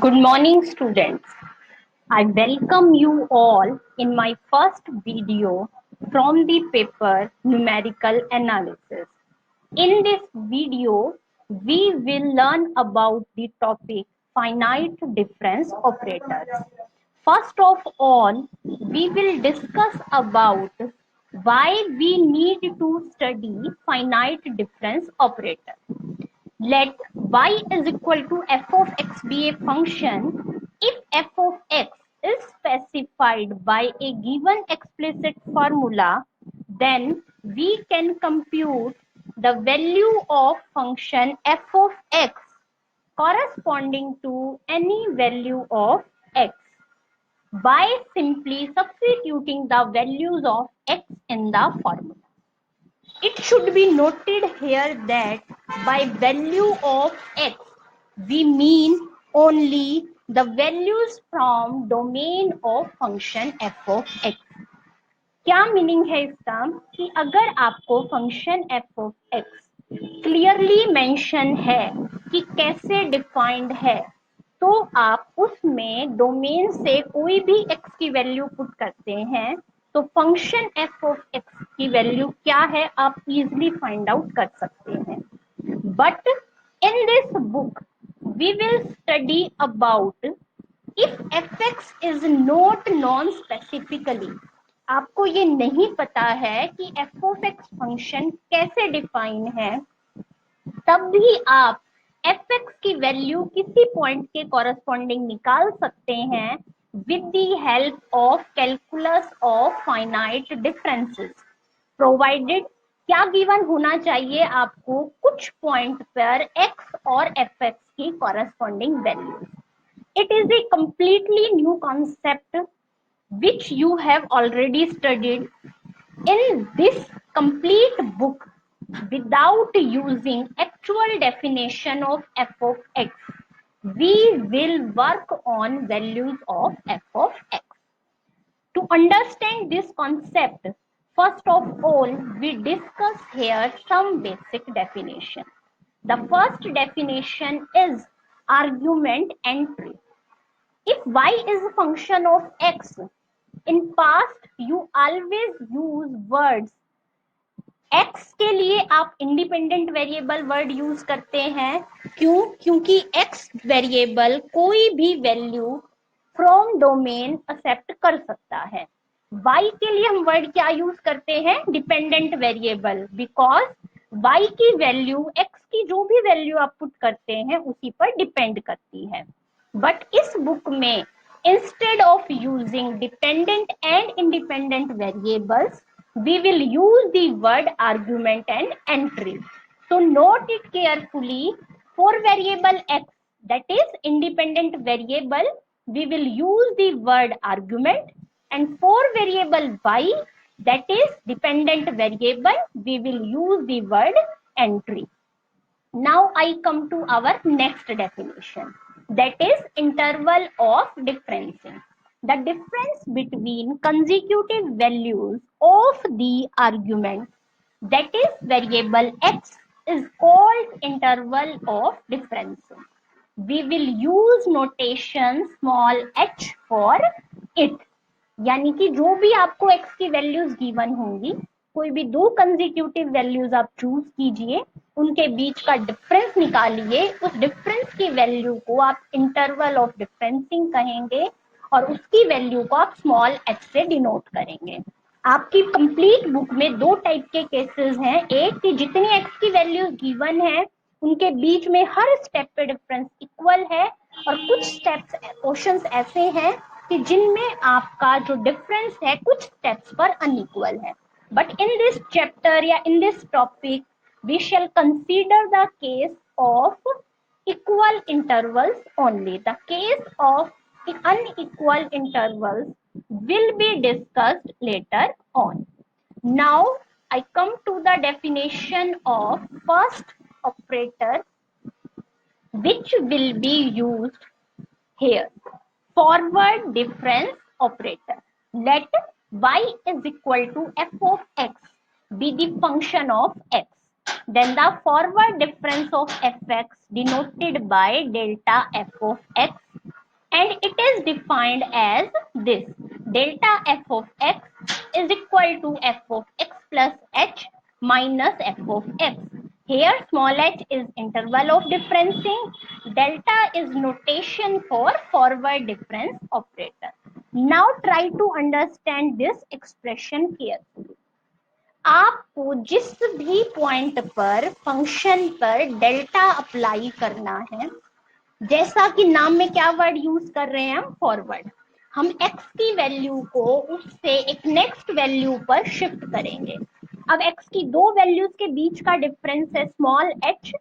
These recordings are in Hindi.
Good morning, students. I welcome you all in my first video from the paper Numerical Analysis. In this video, we will learn about the topic finite difference operators. First of all, we will discuss about why we need to study finite difference operator. Let y is equal to f of x be a function if f of x is specified by a given explicit formula, then we can compute the value of function f of x corresponding to any value of x by simply substituting the values of x in the formula. It should be noted here that by value of x, we mean only the values from domain of function f of x. क्या मीनिंग है इसका कि अगर आपको function f of x clearly mention है कि कैसे डिफाइंड है, तो आप उसमें डोमेन से कोई भी x की वैल्यू पुट करते हैं तो फंक्शन f of x की वैल्यू क्या है आप इजीली फाइंड आउट कर सकते हैं. But in this book we will study about if fx is not known specifically. आपको ये नहीं पता है कि f of x फंक्शन कैसे डिफाइन है, तब भी आप fx की वैल्यू किसी पॉइंट के कॉरेस्पॉन्डिंग निकाल सकते हैं with the help of calculus of finite differences, provided क्या गिवन होना चाहिए आपको कुछ पॉइंट पर x और fx की corresponding value. It is a completely new concept which you have already studied in this complete book without using actual definition of f of x. We will work on values of f of x. To understand this concept, first of all, we discuss here some basic definition. The first definition is argument entry. If y is a function of x, in past you always use words. x के लिए आप इंडिपेंडेंट वेरिएबल वर्ड यूज करते हैं. क्यों? क्योंकि x वेरिएबल कोई भी वैल्यू फ्रॉम डोमेन एक्सेप्ट कर सकता है. y के लिए हम वर्ड क्या यूज करते हैं? डिपेंडेंट वेरिएबल, बिकॉज y की वैल्यू x की जो भी वैल्यू आप पुट करते हैं उसी पर डिपेंड करती है. बट इस बुक में instead of using dependent and independent variables, we will use the word argument and entry. So note it carefully. For variable x, that is independent variable, we will use the word argument, and for variable y, that is dependent variable, we will use the word entry. Now I come to our next definition, that is interval of differencing. The difference between consecutive values of the argument, that is variable x, is called interval of differencing. We will use notation small h for it. यानी कि जो भी आपको x की वैल्यूज गिवन होंगी, कोई भी दो कंसेक्यूटिव वैल्यूज आप चूज कीजिए, उनके बीच का डिफरेंस निकालिए, उस डिफरेंस की वैल्यू को आप इंटरवल ऑफ डिफरेंसिंग कहेंगे और उसकी वैल्यू को आप स्मॉल h से डिनोट करेंगे. आपकी कंप्लीट बुक में दो टाइप के केसेस हैं. एक कि जितनी x की वैल्यूज गिवन है उनके बीच में हर स्टेप पे डिफरेंस इक्वल है, और कुछ स्टेप्स क्वेश्चंस ऐसे हैं कि जिनमें आपका जो डिफरेंस है कुछ स्टेप्स पर अनइक्वल है. बट इन दिस चैप्टर या in this topic we shall consider the case of equal intervals only. The case of unequal intervals will be discussed later on. Now I come to the definition of first operator which will be used here. Forward difference operator. Let y is equal to f of x be the function of x. Then the forward difference of fx denoted by delta f of x and it is defined as this: delta f of x is equal to f of x plus h minus f of x. Here small h is interval of differencing. Delta is notation for forward difference operator. Now try to understand this expression carefully. आपको जिस भी पॉइंट पर फंक्शन पर डेल्टा अप्लाई करना है, जैसा कि नाम में क्या वर्ड यूज कर रहे हैं, हम फॉरवर्ड, हम x की वैल्यू को उससे एक नेक्स्ट वैल्यू पर शिफ्ट करेंगे. अब x की दो वैल्यूज के बीच का डिफरेंस है स्मॉल h,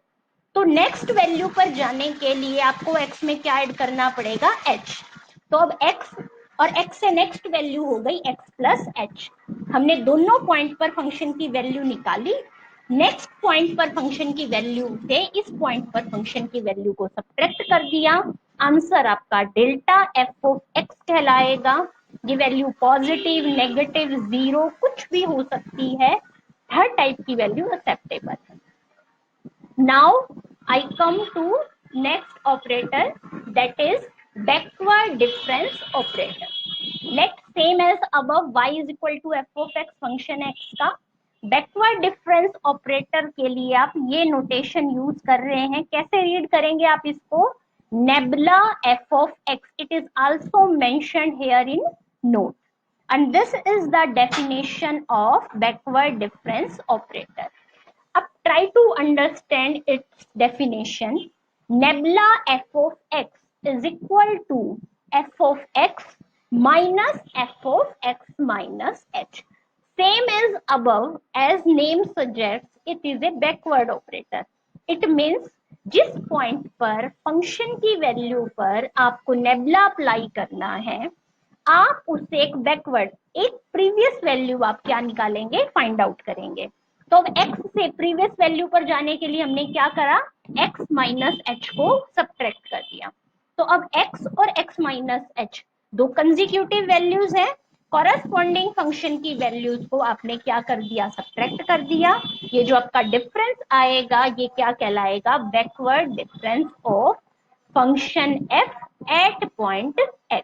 तो नेक्स्ट वैल्यू पर जाने के लिए आपको x में क्या ऐड करना पड़ेगा, h. तो अब x और x से नेक्स्ट वैल्यू हो गई x प्लस h. हमने दोनों पॉइंट पर फंक्शन की वैल्यू निकाली. नेक्स्ट पॉइंट पर फंक्शन की वैल्यू से इस पॉइंट पर फंक्शन की वैल्यू को सब्ट्रैक्ट कर दिया. आंसर आपका डेल्टा एफ ऑफ एक्स कहलाएगा. ये वैल्यू पॉजिटिव, नेगेटिव, जीरो कुछ भी हो सकती है. हर टाइप की वैल्यू एक्सेप्टेबल है. Now I come to next operator, that is backward difference operator. Let same as above y is equal to f of x function x का बैकवर्ड डिफरेंस ऑपरेटर के लिए आप ये नोटेशन यूज कर रहे हैं. कैसे रीड करेंगे आप इसको, nebula f of x. It is also mentioned here in note, and this is the definition of backward difference operator. अब try to understand its definition. Nebula f of x is equal to f of x minus f of x minus h. Same as above, as name suggests, it is a backward operator. It means जिस पॉइंट पर फंक्शन की वैल्यू पर आपको नेबुला अप्लाई करना है, आप उससे एक बैकवर्ड, एक प्रीवियस वैल्यू आप क्या निकालेंगे, फाइंड आउट करेंगे. तो अब x से प्रीवियस वैल्यू पर जाने के लिए हमने क्या करा, x माइनस h को सब्ट्रैक्ट कर दिया. तो अब x और x माइनस h दो कंसेक्यूटिव वैल्यूज हैं. कॉरेस्पॉन्डिंग फंक्शन की वैल्यूज को आपने क्या कर दिया, सब्ट्रैक्ट कर दिया. ये जो आपका डिफरेंस आएगा ये क्या कहलाएगा, backward difference of function f at point x.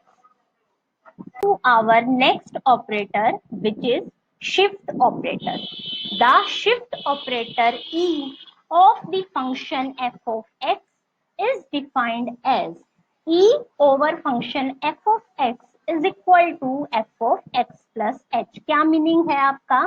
To our next operator, which is shift operator. The shift operator E of the function f of x is defined as E over function f of x is equal to f of x plus h. क्या मीनिंग है आपका,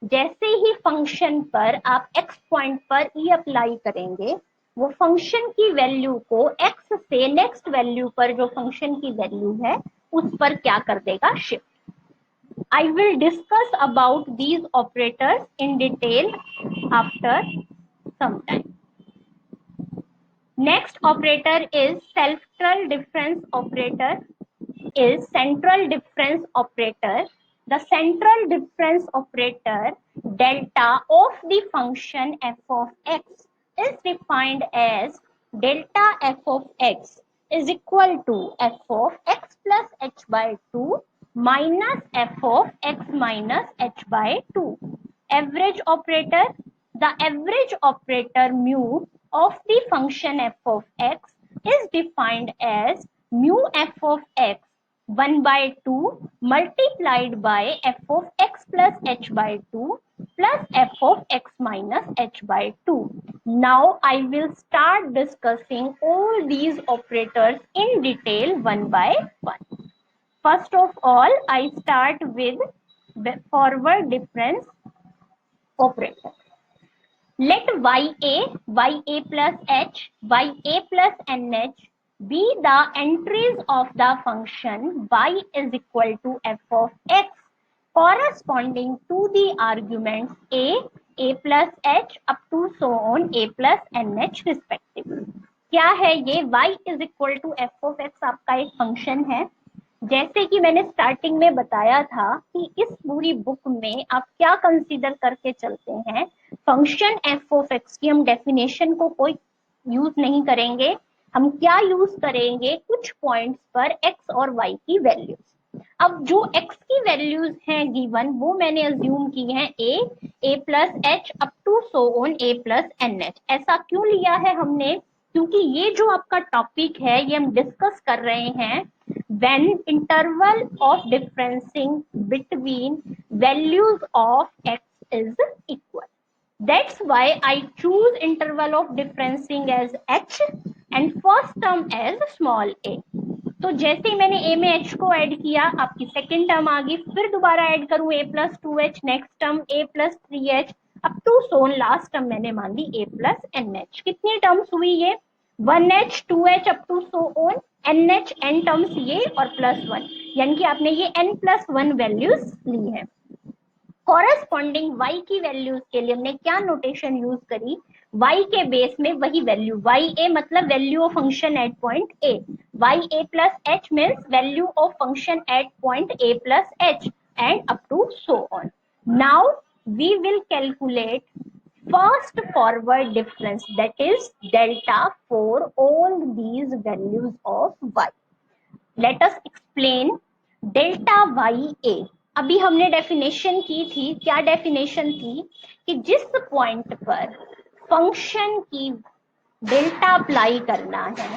जैसे ही फंक्शन पर आप x पॉइंट पर E अप्लाई करेंगे, वो फंक्शन की वैल्यू को x से नेक्स्ट वैल्यू पर जो फंक्शन की वैल्यू है उस पर क्या कर देगा, shift. I will discuss about these operators in detail after some time. Next operator is central difference operator. The central difference operator delta of the function f of x is defined as delta f of x is equal to f of x plus h by 2 minus f of x minus h by 2. Average operator. The average operator mu of the function f of x is defined as mu f of x 1 by 2 multiplied by f of x plus h by 2 plus f of x minus h by 2. Now I will start discussing all these operators in detail one by one. First of all, I start with the forward difference operator. Let ya plus h, ya plus nh be the entries of the function y is equal to f of x corresponding to the arguments a plus h up to so on a plus nh respectively. क्या है ये, y is equal to f of x आपका एक फंक्शन है. जैसे कि मैंने स्टार्टिंग में बताया था कि इस पूरी बुक में आप क्या कंसीडर करके चलते हैं, फंक्शन एफ ऑफ एक्स की हम डेफिनेशन को कोई यूज नहीं करेंगे. हम क्या यूज करेंगे, कुछ पॉइंट्स पर एक्स और वाई की वैल्यूज. अब जो एक्स की वैल्यूज हैं गिवन, वो मैंने अज्यूम की हैं a plus h up to so on a plus n h. ऐसा क्यों लिया है हमने, क्योंकि ये जो आपका टॉपिक है ये हम डिस्कस कर रहे हैं when interval of differencing between values of x is equal. That's why I choose interval of differencing as h and first term as small a. तो जैसे ही मैंने a में h को ऐड किया, आपकी सेकेंड टर्म आ गई, फिर दोबारा ऐड करूं a plus two h, next term a plus three h, up to so on last term मैंने मान ली a प्लस एन एच. कितनी टर्म्स हुई ये? One h, two h, up to so on n h, n terms ये और प्लस वन, यानी कि आपने ये n प्लस वन वैल्यूज ली है. कॉरेस्पॉन्डिंग y की वैल्यूज के लिए हमने क्या नोटेशन यूज करी? y के बेस में वही वैल्यू, y a मतलब value of function at point a, y a plus h means value of function at point a plus h and up to so on. Now we will calculate first forward difference, that is delta, for all these values of y. Let us explain delta y a. अभी हमने डेफिनेशन की थी, क्या डेफिनेशन थी? कि जिस पॉइंट पर फंक्शन की डेल्टा अप्लाई करना है,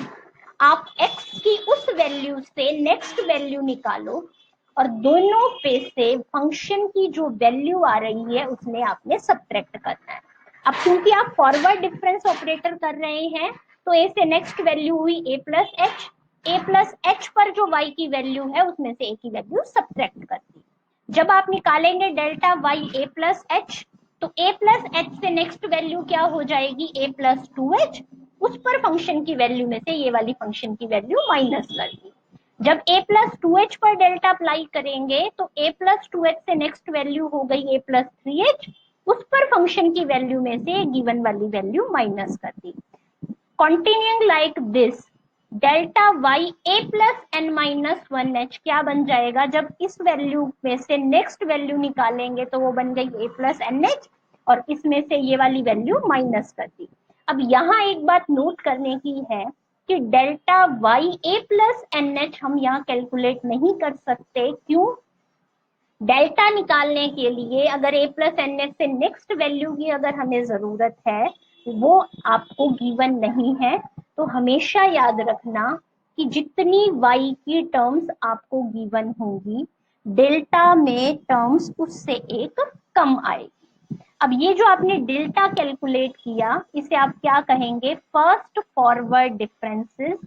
आप x की उस वैल्यू से नेक्स्ट वैल्यू निकालो और दोनों पे से फंक्शन की जो वैल्यू आ रही है उसमें आपने सब्ट्रैक्ट करना है. अब क्योंकि आप फॉरवर्ड डिफरेंस ऑपरेटर कर रहे हैं, तो a से नेक्स्ट वैल्यू हुई a plus H, a plus H पर जो y की वैल्यू है उसमें से a की वैल्यू सब्ट्रैक्ट कर दी. जब आप निकालेंगे delta y a plus H, तो a प्लस एच से नेक्स्ट वैल्यू क्या हो जाएगी? a प्लस टू एच, उस पर फंक्शन की वैल्यू में से ये वाली फंक्शन की वैल्यू माइनस कर दी. जब a प्लस टू एच पर डेल्टा अप्लाई करेंगे तो a प्लस टू एच से नेक्स्ट वैल्यू हो गई a प्लस थ्री एच, उस पर फंक्शन की वैल्यू में से गिवन वाली वैल्यू माइनस कर दी. Continuing like this, delta y a plus n minus one h क्या बन जाएगा? जब इस वैल्यू में से नेक्स्ट वैल्यू निकालेंगे तो वो बन गई a प्लस एन एच, और इसमें से ये वाली वैल्यू माइनस कर दी. अब यहाँ एक बात नोट करने की है कि delta y a plus n h हम यहाँ कैलकुलेट नहीं कर सकते. क्यों? डेल्टा निकालने के लिए अगर a प्लस एन एच से नेक्स्ट वैल्यू की अगर हमें जरूरत है, वो आपको गिवन नहीं है. तो हमेशा याद रखना कि जितनी y की टर्म्स आपको गिवन होंगी, डेल्टा में टर्म्स उससे एक कम आएगी. अब ये जो आपने डेल्टा कैलकुलेट किया, इसे आप क्या कहेंगे? First forward differences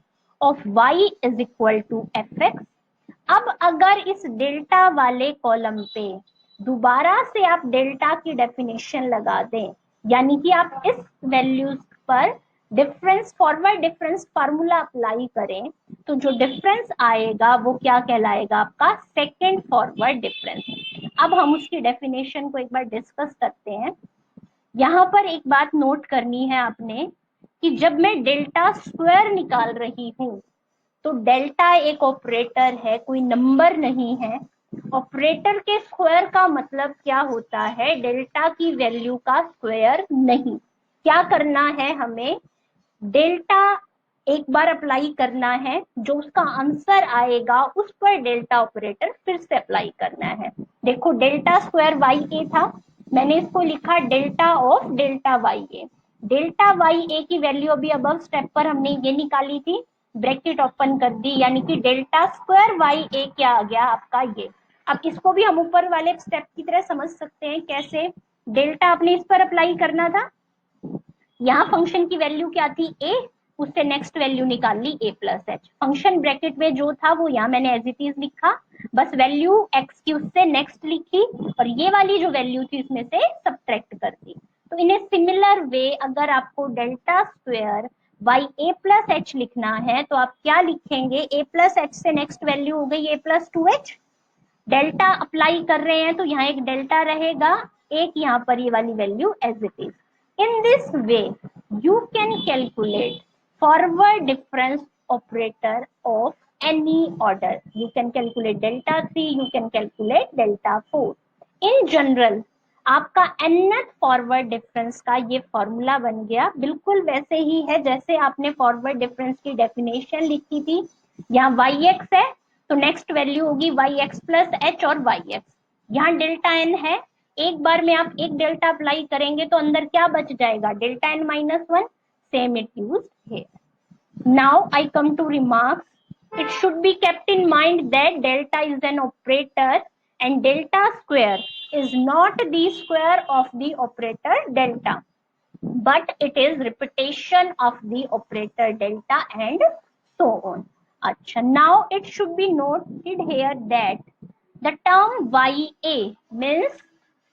of y is equal to f x. अब अगर इस डेल्टा वाले कॉलम पे दोबारा से आप डेल्टा की डेफिनेशन लगा दें, यानी कि आप इस वैल्यूज पर difference, forward difference formula apply करें, तो जो डिफरेंस आएगा वो क्या कहलाएगा? आपका सेकेंड फॉरवर्ड डिफरेंस. अब हम उसकी डेफिनेशन को एक बार डिस्कस करते हैं. यहाँ पर एक बात नोट करनी है आपने कि जब मैं डेल्टा स्क्वायर निकाल रही हूं, तो डेल्टा एक ऑपरेटर है, कोई नंबर नहीं है. ऑपरेटर के स्क्वायर का मतलब क्या होता है? डेल्टा की वैल्यू का स्क्वायर नहीं. क्या करना है हमें? डेल्टा एक बार अप्लाई करना है, जो उसका आंसर आएगा उस पर डेल्टा ऑपरेटर फिर से अप्लाई करना है. देखो डेल्टा स्क्वायर वाई ए था, मैंने इसको लिखा delta of delta y a. Delta y a की वैल्यू अभी अबव स्टेप पर हमने ये निकाली थी, ब्रैकेट ओपन कर दी, यानी कि डेल्टा स्क्वायर वाई ए क्या आ गया आपका ये. अब इसको भी हम ऊपर वाले स्टेप की तरह समझ सकते हैं. कैसे? डेल्टा आपने इस पर अप्लाई करना था, यहाँ फंक्शन की वैल्यू क्या थी? a, उससे नेक्स्ट वैल्यू निकाल ली a plus H. Function bracket में जो था वो यहाँ मैंने एज इट इज लिखा, बस वैल्यू x की उससे नेक्स्ट लिखी और ये वाली जो वैल्यू थी इसमें से सब्ट्रैक्ट कर दी. तो इन ए सिमिलर वे अगर आपको delta square by a plus H लिखना है तो आप क्या लिखेंगे? a प्लस एच से नेक्स्ट वैल्यू हो गई a plus two H. Delta apply कर रहे हैं तो यहाँ एक डेल्टा रहेगा, एक यहाँ पर ये वाली value as it is. In this way, you can calculate forward difference operator of any order. You can calculate delta 3, you can calculate delta 4. In general, आपका nth फॉरवर्ड डिफरेंस का ये फॉर्मूला बन गया. बिल्कुल वैसे ही है जैसे आपने फॉरवर्ड डिफरेंस की डेफिनेशन लिखी थी. यहाँ वाई एक्स है तो नेक्स्ट वैल्यू होगी वाई एक्स प्लस एच और वाई एक्स. यहाँ डेल्टा एन है, एक बार में आप एक डेल्टा अप्लाई करेंगे तो अंदर क्या बच जाएगा? Delta n minus one. Same it use है. Now I come to remarks. It should be kept in mind that delta is an operator and delta square is not the square of the operator delta, but it is repetition of the operator delta and so on. Acha, now it should be noted here that the term YA means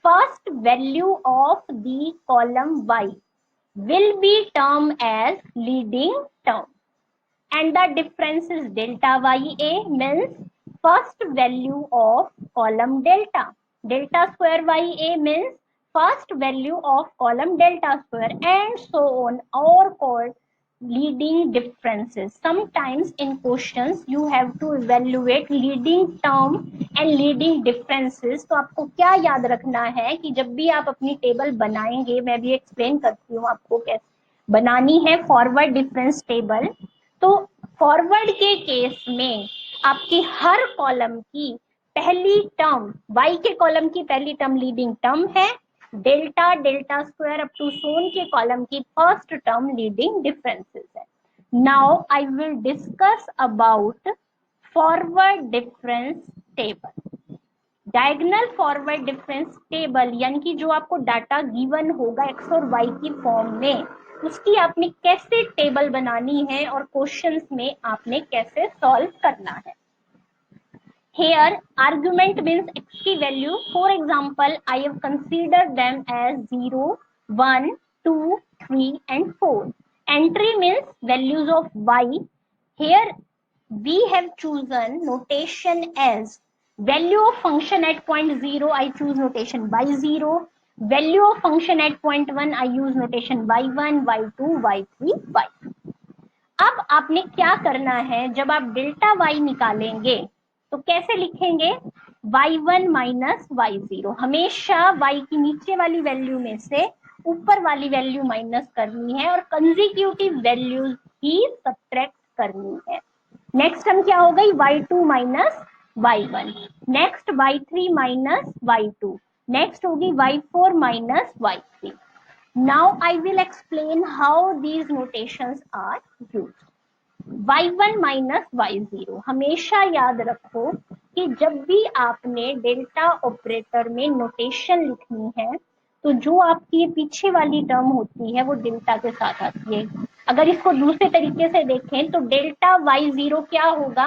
first value of the column Y will be termed as leading term, and the difference is delta YA means first value of column delta. Delta square YA means first value of column delta square, and so on, are called leading differences. Sometimes in questions you have to evaluate leading term and leading differences. तो आपको क्या याद रखना है कि जब भी आप अपनी टेबल बनाएंगे, मैं भी एक्सप्लेन करती हूँ आपको कैसे बनानी है फॉरवर्ड डिफरेंस टेबल। तो फॉरवर्ड के केस में आपकी हर कॉलम की पहली टर्म, y के कॉलम की पहली टर्म लीडिंग टर्म है, delta delta square up to so on के कॉलम की फर्स्ट टर्म लीडिंग डिफरेंसेस है। Now I will discuss about forward difference table. Diagonal forward difference table यानी कि जो आपको डाटा गिवन होगा एक्स और वाई की फॉर्म में, उसकी आपने कैसे टेबल बनानी है और क्वेश्चंस में आपने कैसे सॉल्व करना है। Here argument means x की value. For example, I have considered them as 0, 1, 2, 3 and 4. Entry means values of y. Here we have chosen notation as value of function at point 0, I choose notation y0. Value of function at point 1, I use notation y1, y2, y3, y4. अब आपने क्या करना है, जब आप डेल्टा y निकालेंगे तो कैसे लिखेंगे, y1 माइनस y0। हमेशा y की नीचे वाली वैल्यू में से ऊपर वाली वैल्यू माइनस करनी है और कंसेक्यूटिव वैल्यूज ही सब्ट्रैक्ट करनी है। नेक्स्ट हम क्या हो गई, y2 minus y1, next y3 minus y2, next होगी y4 minus y3। Now I will explain how these notations are used. y1 minus y0, हमेशा याद रखो कि जब भी आपने डेल्टा ऑपरेटर में नोटेशन लिखनी है तो जो आपकी ये पीछे वाली टर्म होती है वो डेल्टा के साथ आती है। अगर इसको दूसरे तरीके से देखें तो डेल्टा y0 क्या होगा,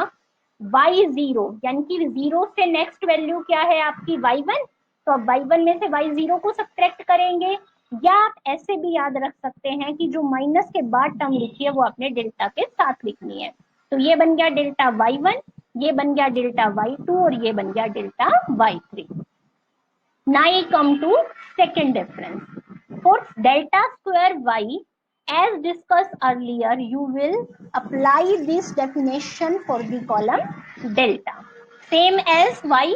y0 यानी कि जीरो से नेक्स्ट वैल्यू क्या है आपकी y1, तो अब y1 में से y0 को सब्ट्रैक्ट करेंगे, या आप ऐसे भी याद रख सकते हैं कि जो माइनस के बाद टर्म लिखी है वो आपने डेल्टा के साथ लिखनी है। तो ये बन गया डेल्टा y1, ये बन गया डेल्टा y2 और ये बन गया delta y3। Now I come to second difference. For delta square y, as discussed earlier, you will apply this definition for the column delta. Same as y,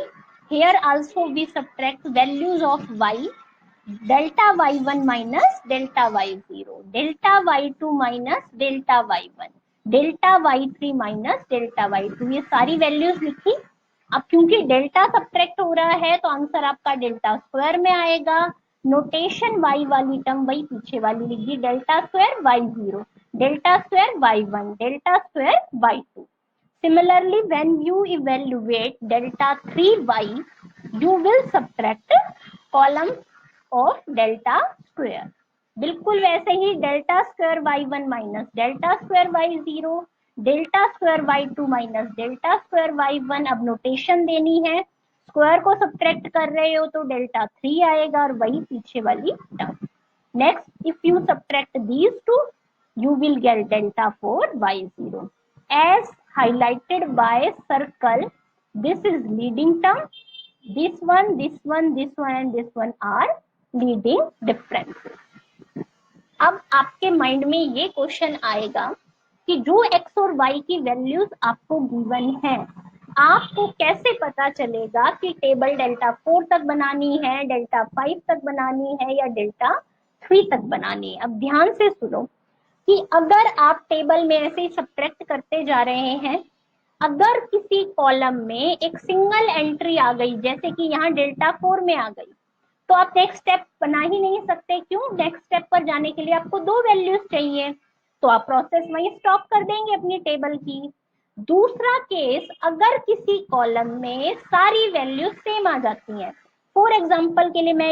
here also we subtract values of y, delta y1 minus delta y0, delta y2 minus delta y1, delta y3 minus delta y2, ये सारी वैल्यूज लिखी। अब क्योंकि डेल्टा सब्ट्रैक्ट हो रहा है तो आंसर आपका डेल्टा स्क्वायर में आएगा। नोटेशन y वाली टर्म वही पीछे वाली लिख दी, delta square y0, delta square y1, delta square y2। Similarly, when you evaluate delta 3y, you will subtract column of delta square। बिल्कुल वैसे ही delta square y1 minus delta square y0, delta square y2 minus delta square y1। अब नोटेशन देनी है, स्क्वायर को सब्ट्रैक्ट कर रहे हो तो डेल्टा 3 आएगा और वही पीछे वाली term. Next if you subtract these two you will get delta for y0 as highlighted by circle. This is leading term, this one, this one, this one and this one are leading differences। अब आपके माइंड में ये क्वेश्चन आएगा कि जो x और y की वैल्यूज आपको गिवन है, आपको कैसे पता चलेगा कि टेबल डेल्टा 4 तक बनानी है, डेल्टा 5 तक बनानी है या डेल्टा 3 तक बनानी है। अब ध्यान से सुनो कि अगर आप टेबल में ऐसे ही सब्ट्रैक्ट करते जा रहे हैं, अगर किसी कॉलम में एक सिंगल एंट्री आ गई, जैसे कि यहाँ डेल्टा 4 में आ गई, तो आप नेक्स्ट स्टेप बना ही नहीं सकते। क्यों, नेक्स्ट स्टेप पर जाने के लिए आपको दो वैल्यूज चाहिए। तो आप प्रोसेस वहीं स्टॉप कर देंगे अपनी टेबल की। दूसरा केस, अगर किसी कॉलम में सारी वैल्यू सेम आ जाती हैं, फॉर एग्जाम्पल के लिए मैं